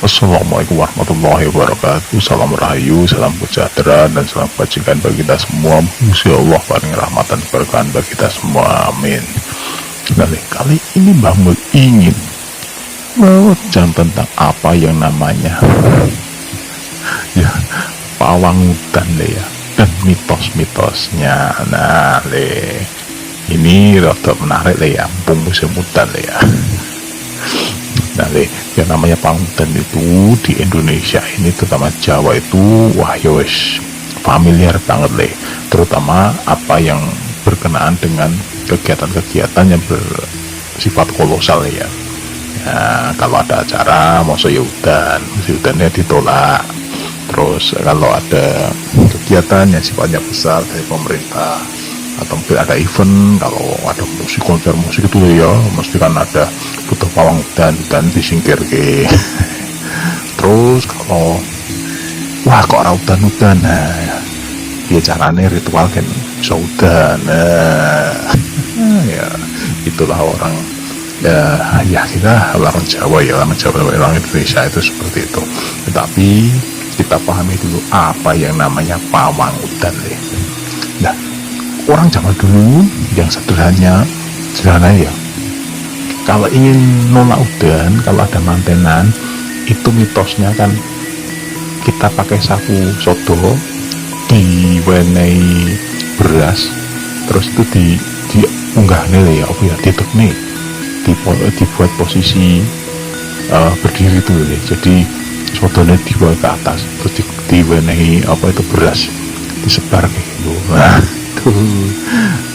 Assalamualaikum warahmatullahi wabarakatuh. Salam rahayu, salam sejahtera, dan salam kebajikan bagi kita semua. Insya Allah paling rahmatan keberkahan bagi kita semua, amin. Nah, kali ini Mbah Mul ingin mengucapkan tentang apa yang namanya ya pawangutan ya, dan mitos-mitosnya. Nah, ini rada menarik ya, mumpung musim hutan ya. Nah, yang namanya pawangutan itu di Indonesia ini, terutama Jawa itu, wah yowes familiar banget terutama apa yang berkenaan dengan kegiatan-kegiatan yang bersifat kolosal ya. Nah, kalau ada acara masa hudannya ditolak. Terus kalau ada kegiatan yang sifatnya besar dari pemerintah, atau mungkin ada event, kalau ada konser musik itu ya mesti kan ada butuh pawang dan disingkir ke. Terus kalau wah kok udan nah ya caranya ritual kan saudan. Ya itulah orang ya kita orang Jawa ya, orang Indonesia itu seperti itu. Tetapi kita pahami dulu apa yang namanya pawang udan Nah, orang zaman dulu yang sederhana ya, kalau ingin nolak udan, kalau ada mantenan, itu mitosnya kan kita pakai sapu sodo, diwenehi beras, terus itu diunggah nih ya, ditek nih, dibuat posisi berdiri tuh ya. Jadi sodonya dibawa ke atas, terus diwenehi beras, disebar gitu. Nah,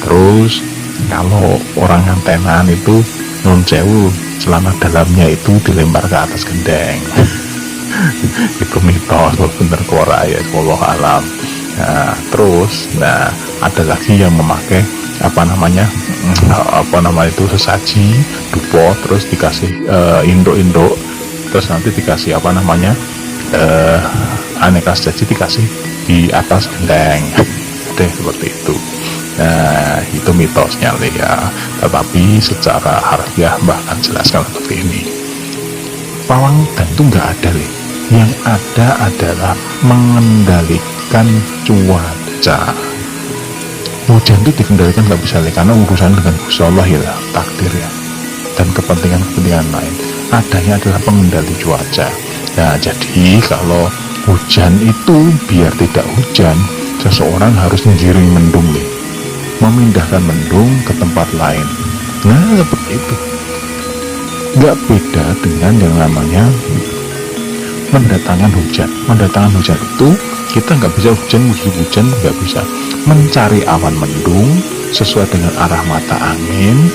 terus kalau orang antenan itu non sewu, celana dalamnya itu dilempar ke atas gendeng. Itu mitos, bener kora ya, wallahu alam. Nah, terus ada lagi yang memakai apa namanya itu sesaji dupo, terus dikasih induk, terus nanti dikasih aneka sesaji dikasih di atas gendeng deh, seperti itu. Nah, itu mitosnya ya. Tetapi secara harfiah bahkan jelaskan seperti ini, pawangutan itu nggak ada yang ada adalah mengendalikan cuaca. Hujan itu dikendalikan nggak bisa karena urusan dengan Gusti Allah ya, takdir ya, dan kepentingan lain. Adanya adalah pengendali cuaca. Nah, jadi kalau hujan itu biar tidak hujan, seseorang harus menggiring mendung memindahkan mendung ke tempat lain. Nah, seperti itu. Nggak beda dengan yang namanya mendatangkan hujan. Mendatangkan hujan itu kita nggak bisa musim hujan nggak bisa. Mencari awan mendung sesuai dengan arah mata angin,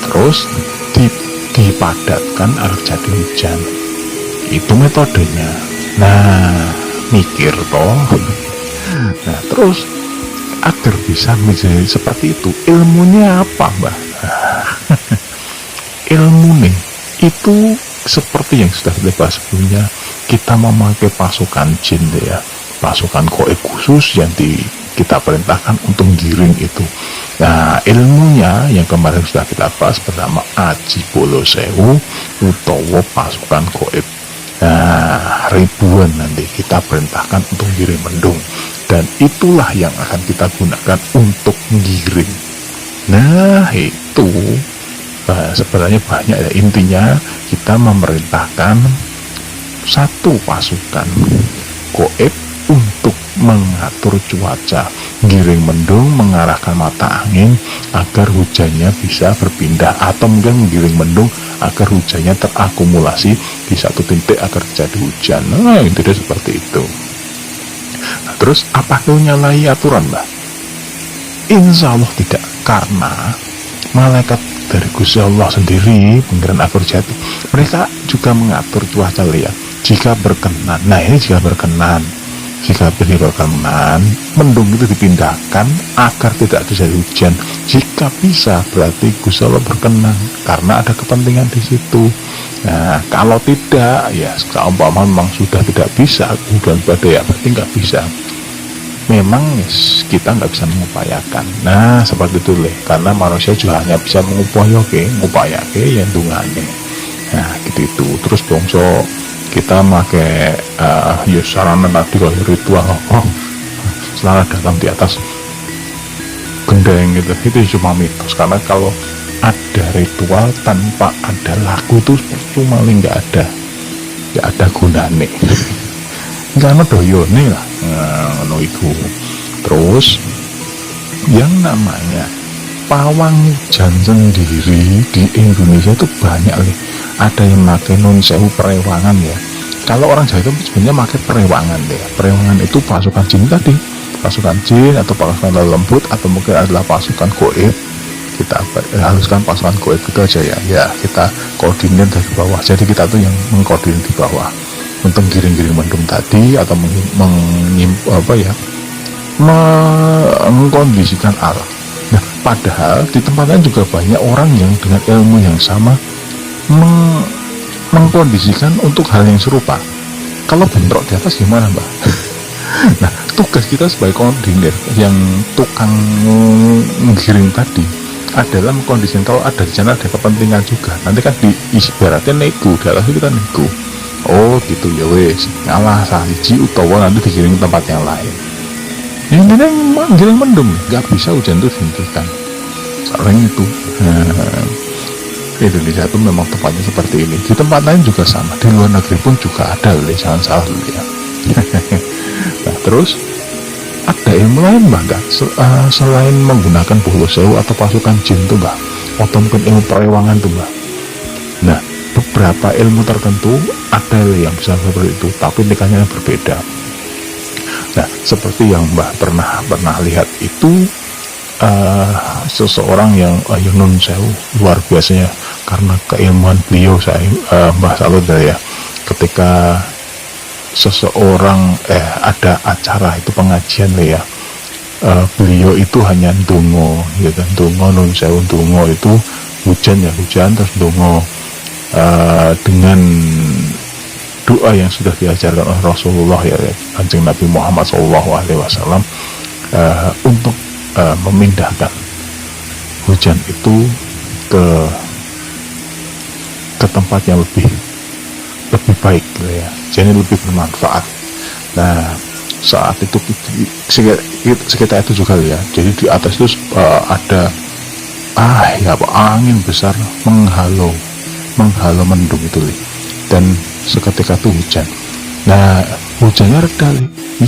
terus dipadatkan agar jadi hujan. Itu metodenya. Nah, mikir toh. Nah, terus agar bisa menjadi seperti itu, ilmunya apa, Mbah? Ilmunya itu seperti yang sudah kita bahas sebelumnya, kita memakai pasukan jin ya, pasukan goib khusus yang kita perintahkan untuk giring itu. Nah, ilmunya yang kemarin sudah kita bahas bernama Aji Bolo Sewu utawa pasukan goib. Nah, ribuan nanti kita perintahkan untuk giring mendung, dan itulah yang akan kita gunakan untuk giring. Nah, itu sebenarnya banyak ya. Intinya kita memerintahkan satu pasukan goib untuk mengatur cuaca, giring mendung, mengarahkan mata angin agar hujannya bisa berpindah, atau mungkin menggiring mendung agar hujannya terakumulasi di satu titik agar terjadi hujan. Nah, intinya seperti itu. Nah, terus apa itu nyalahi aturan, Mbak? Insya Allah tidak, karena malaikat dari Gusti Allah sendiri, pengiran akur jati, mereka juga mengatur cuaca lihat jika berkenan. Nah, ini jika berkenan, mendung itu dipindahkan agar tidak terjadi hujan. Jika bisa, berarti Gusti Allah berkenan karena ada kepentingan di situ. Nah, kalau tidak, ya seumpama memang sudah tidak bisa, hujan badai ya berarti nggak bisa. Memang kita nggak bisa mengupayakan. Nah, seperti itu karena manusia juga hanya bisa mengupayakan yang dungane. Nah, gitu. Terus bongso kita pakai ya sarana tadi kalau ritual setelah datang di atas gendeng gitu, itu cuma mitos. Karena kalau ada ritual tanpa ada lagu itu cuma nggak ada gunanya nggak ada doyone lah no iku. Terus yang namanya pawang hujan sendiri di Indonesia itu banyak nih. Ada yang pakai nun sewu perewangan ya. Kalau orang Jawa itu sebenarnya pakai perewangan ya. Perewangan itu pasukan jin tadi, pasukan jin atau pasukan lembut, atau mungkin adalah pasukan goib. Kita haluskan pasukan goib itu aja ya kita koordinir dari bawah. Jadi kita tuh yang mengkoordinir di bawah untuk giring-giring mendung tadi, atau mengkondisikan alam. Nah, padahal di tempat lain juga banyak orang yang dengan ilmu yang sama mengkondisikan untuk hal yang serupa. Kalau bentrok di atas gimana, Mbak? Nah, tugas kita sebagai koordinir yang tukang menggiring tadi adalah mengkondisikan kalau ada di sana ada kepentingan juga. Nanti kan ibaratnya nego, di atas kita nego. Oh gitu ya wes, ngalah sahiji utawa nanti digiring ke tempat yang lain. Ini giring mendung, nggak bisa hujan itu dihentikan. Soalnya itu Indonesia itu memang tempatnya seperti ini. Di tempat lain juga sama, di luar negeri pun juga ada, jangan salah dulu ya. Nah, terus ada ilmu lain Mbak, selain menggunakan bulu sewu atau pasukan jin tuh Mbak, atau mungkin ilmu perewangan tuh Mbak. Nah, beberapa ilmu tertentu ada yang bisa seperti itu, tapi tingkatnya berbeda. Nah, seperti yang Mbak pernah lihat itu seseorang yang nun sewu luar biasanya, karena keilmuan beliau Mbak salut ya, ketika seseorang ada acara itu pengajian ya, beliau itu hanya ndonga ya kan, ndonga nun sewu, ndonga itu hujan terus ndonga dengan doa yang sudah diajarkan oleh Rasulullah ya, Kanjeng Nabi Muhammad SAW, untuk memindahkan hujan itu ke tempat yang lebih baik gitu ya, jadi lebih bermanfaat. Nah, saat itu sekitar itu juga ya, jadi di atas itu ada angin besar menghalau mendung itu dan seketika itu hujan. Nah, hujannya reda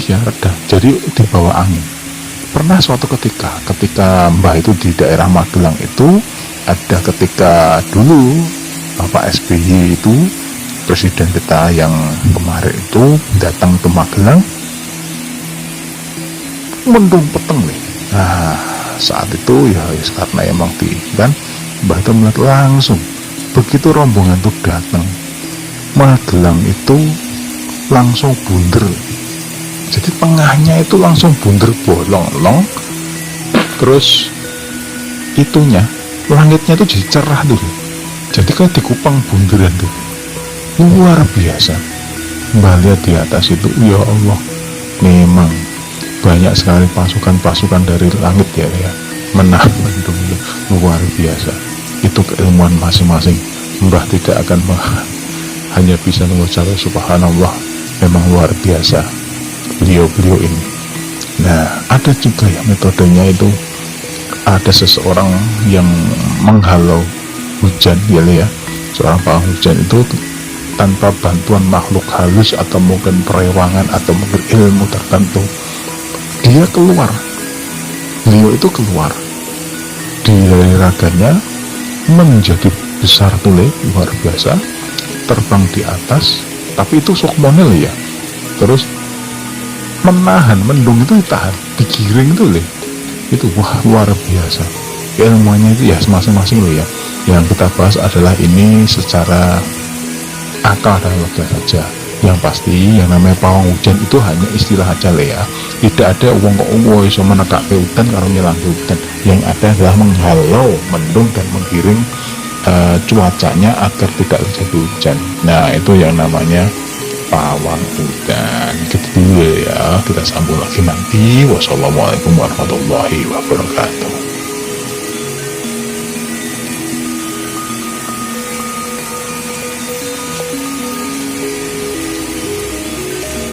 reda, jadi di bawah angin. Pernah suatu ketika Mbah itu di daerah Magelang itu, ada ketika dulu Bapak SBY itu, presiden kita yang kemarin itu datang ke Magelang, mendung peteng nih. Nah, saat itu ya karena emang kan Mbah itu melihat langsung, begitu rombongan itu datang, Magelang itu langsung bunder. Jadi tengahnya itu langsung bunder bolong, terus itunya langitnya itu jadi cerah tuh, jadi kayak dikupang bunderan tuh, luar biasa. Mbak lihat di atas itu, ya Allah, memang banyak sekali pasukan dari langit ya menahan mendung, luar biasa. Itu keilmuan masing-masing. Mbah tidak akan hanya bisa mengucap subhanallah, memang luar biasa beliau ini. Nah, ada juga ya metodenya itu, ada seseorang yang menghalau hujan ya, seorang pawang hujan itu tanpa bantuan makhluk halus atau mungkin perewangan atau mungkin ilmu tertentu, beliau itu keluar dari raganya menjadi besar tuh luar biasa, terbang di atas, tapi itu sokmonel ya, terus menahan mendung itu, ditahan, digiring itu wah luar biasa. Ilmunya itu ya masing-masing ya. Yang kita bahas adalah ini secara akal dan logika saja. Yang pasti yang namanya pawang hujan itu hanya istilah aja ya. Tidak ada uang kok iso menekake hutan karo nyelang hutan. Yang ada adalah menghalau mendung dan menggiring cuacanya agar tidak terjadi hujan. Nah, itu yang namanya pawang hujan. Gitu dulu ya, kita sambung lagi nanti. Wassalamualaikum warahmatullahi wabarakatuh.